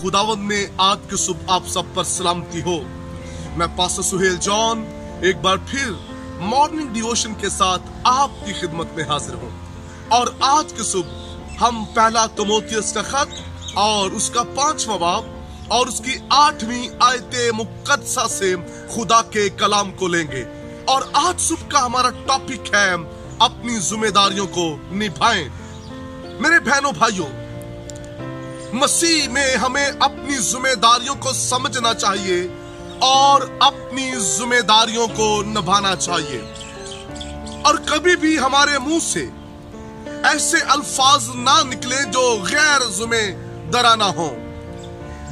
खुदावंद में आज के सुबह आप सब पर सलामती हो। मैं पास्टर सुहेल जॉन एक बार फिर मॉर्निंग डिवोशन के साथ आपकी खिदमत में हाजिर हूँ। और आज के सुबह हम पहला तीमुथियुस का खत और उसका 5वां बाब और उसकी 8वीं आयते मुकद्दसा से खुदा के कलाम को लेंगे। और आज सुबह का हमारा टॉपिक है अपनी जिम्मेदारियों को निभाएं। मेरे बहनों भाइयों, मसीह में हमें अपनी जिम्मेदारियों को समझना चाहिए और अपनी जिम्मेदारियों को निभाना चाहिए। और कभी भी हमारे मुंह से ऐसे अल्फाज ना निकले जो गैर जिम्मेदाराना हो,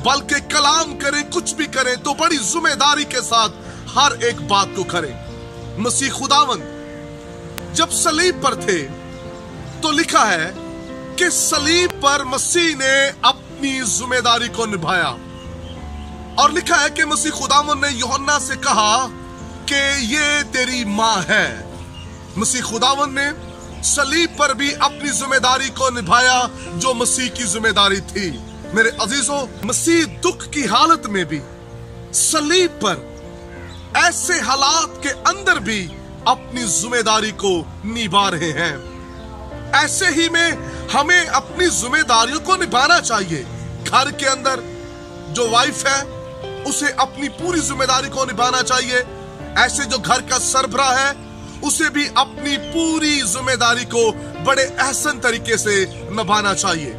बल्कि कलाम करें, कुछ भी करें तो बड़ी जिम्मेदारी के साथ हर एक बात को करें। मसीह खुदावंद जब सलीब पर थे तो लिखा है कि सलीब पर मसीह ने अपनी जिम्मेदारी को निभाया। और लिखा है कि मसीह खुदावंद ने यूहन्ना से कहा कि ये तेरी मां है। मसीह खुदावंद ने सलीब पर भी अपनी जिम्मेदारी को निभाया जो मसीह की जिम्मेदारी थी। मेरे अजीजों, मसीह दुख की हालत में भी सलीब पर ऐसे हालात के अंदर भी अपनी जिम्मेदारी को निभा रहे हैं। ऐसे ही में हमें अपनी जिम्मेदारियों को निभाना चाहिए। घर के अंदर जो वाइफ है उसे अपनी पूरी जिम्मेदारी को निभाना चाहिए। ऐसे जो घर का सरबराह है उसे भी अपनी पूरी जिम्मेदारी को बड़े एहसन तरीके से निभाना चाहिए।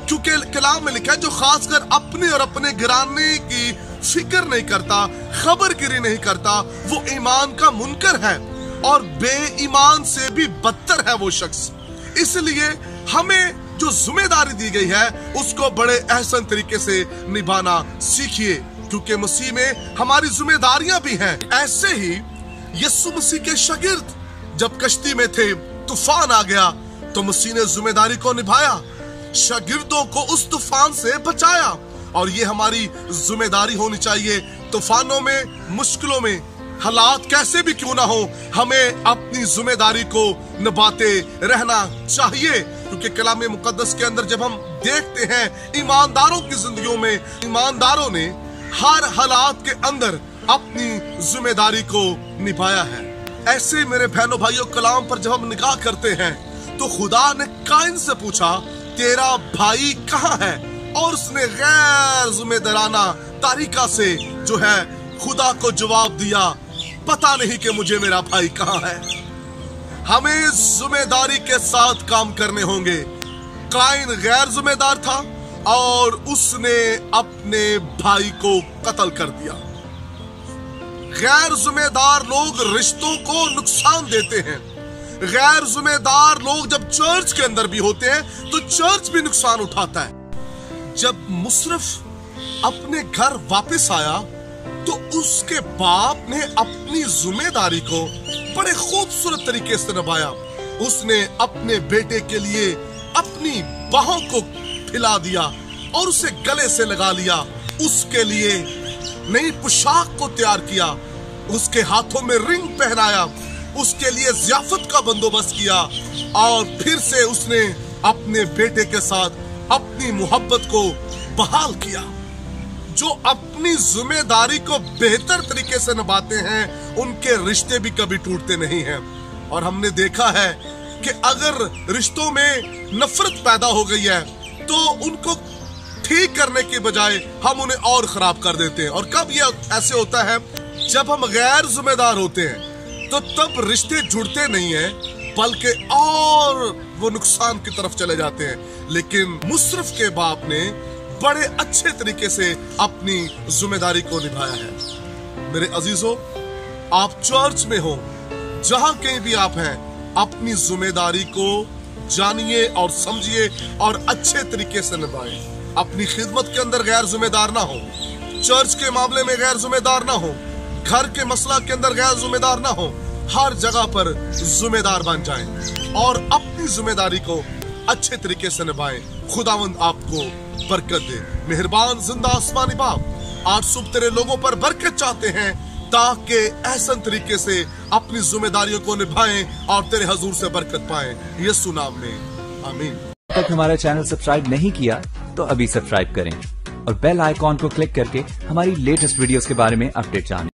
क्योंकि कलाम में लिखा है जो खासकर अपने और अपने घराने की फिक्र नहीं करता, खबरगिरी नहीं करता, वो ईमान का मुनकर है और बेईमान से भी बदतर है वो शख्स। इसलिए हमें जो जिम्मेदारी दी गई है उसको बड़े एहसन तरीके से निभाना सीखिए, क्योंकि मसीह में हमारी जिम्मेदारियां भी हैं। ऐसे ही यीशु मसीह के शागिर्द जब कश्ती में थे, तूफान आ गया तो मसीह ने जिम्मेदारी को निभाया, शागिर्दों को उस तूफान से बचाया। और ये हमारी जिम्मेदारी होनी चाहिए। तूफानों में, मुश्किलों में, हालात कैसे भी क्यों ना हो, हमें अपनी जिम्मेदारी को निभाते रहना चाहिए। क्योंकि कलाम मुकद्दस के अंदर जब हम देखते हैं ईमानदारों की जिंदगियों में, ईमानदारों ने हर हालात के अंदर अपनी जिम्मेदारी को निभाया है। ऐसे मेरे बहनों भाइयों, कलाम पर जब हम निगाह करते हैं तो खुदा ने काइन से पूछा तेरा भाई कहाँ है, और उसने गैर जिम्मेदाराना तरीका से जो है खुदा को जवाब दिया, पता नहीं कि मुझे मेरा भाई कहाँ है। हमें जिम्मेदारी के साथ काम करने होंगे। काइन गैर जिम्मेदार था और उसने अपने भाई को कत्ल कर दिया। गैर जिम्मेदार लोग रिश्तों को नुकसान देते हैं। गैर जिम्मेदार लोग जब चर्च के अंदर भी होते हैं तो चर्च भी नुकसान उठाता है। जब मुशर्रफ अपने घर वापस आया तो उसके बाप ने अपनी जिम्मेदारी को बड़े खूबसूरत तरीके से निभाया। उसने अपने बेटे के लिए अपनी बाहों को फैला दिया और उसे गले से लगा लिया। उसके लिए नई पोशाक को तैयार किया, उसके हाथों में रिंग पहनाया, उसके लिए ज़ियाफत का बंदोबस्त किया और फिर से उसने अपने बेटे के साथ अपनी मोहब्बत को बहाल किया। जो अपनी जिम्मेदारी को बेहतर तरीके से निभाते हैं उनके रिश्ते भी कभी टूटते नहीं हैं। और हमने देखा है कि अगर रिश्तों में नफरत पैदा हो गई है तो उनको ठीक करने के बजाय हम उन्हें और खराब कर देते हैं। और कब ये ऐसे होता है, जब हम गैर जिम्मेदार होते हैं तो तब रिश्ते जुड़ते नहीं हैं, बल्कि और वो नुकसान की तरफ चले जाते हैं। लेकिन मुशर्रफ के बाप ने बड़े अच्छे तरीके से अपनी जिम्मेदारी को निभाया है। मेरे अजीजों, आप चर्च में हो, जहां कहीं भी आप हैं, अपनी जिम्मेदारी को जानिए और समझिए और अच्छे तरीके से निभाएं। अपनी खिदमत के अंदर गैर जिम्मेदार ना हो, चर्च के मामले में गैर जिम्मेदार ना हो, घर के मसला के अंदर गैर जिम्मेदार ना हो। हर जगह पर जिम्मेदार बन जाएं और अपनी जिम्मेदारी को अच्छे तरीके से निभाएं। खुदावंद आपको बरकत दे। मेहरबान जिंदा आसमानी बाप, आज सुबह तेरे लोगों पर बरकत चाहते हैं ताकि एहसन तरीके से अपनी जिम्मेदारियों को निभाएं और तेरे हजूर से बरकत पाएं। यीशु नाम में आमीन। अब तक हमारा चैनल सब्सक्राइब नहीं किया तो अभी सब्सक्राइब करें और बेल आइकॉन को क्लिक करके हमारी लेटेस्ट वीडियोस के बारे में अपडेट जानें।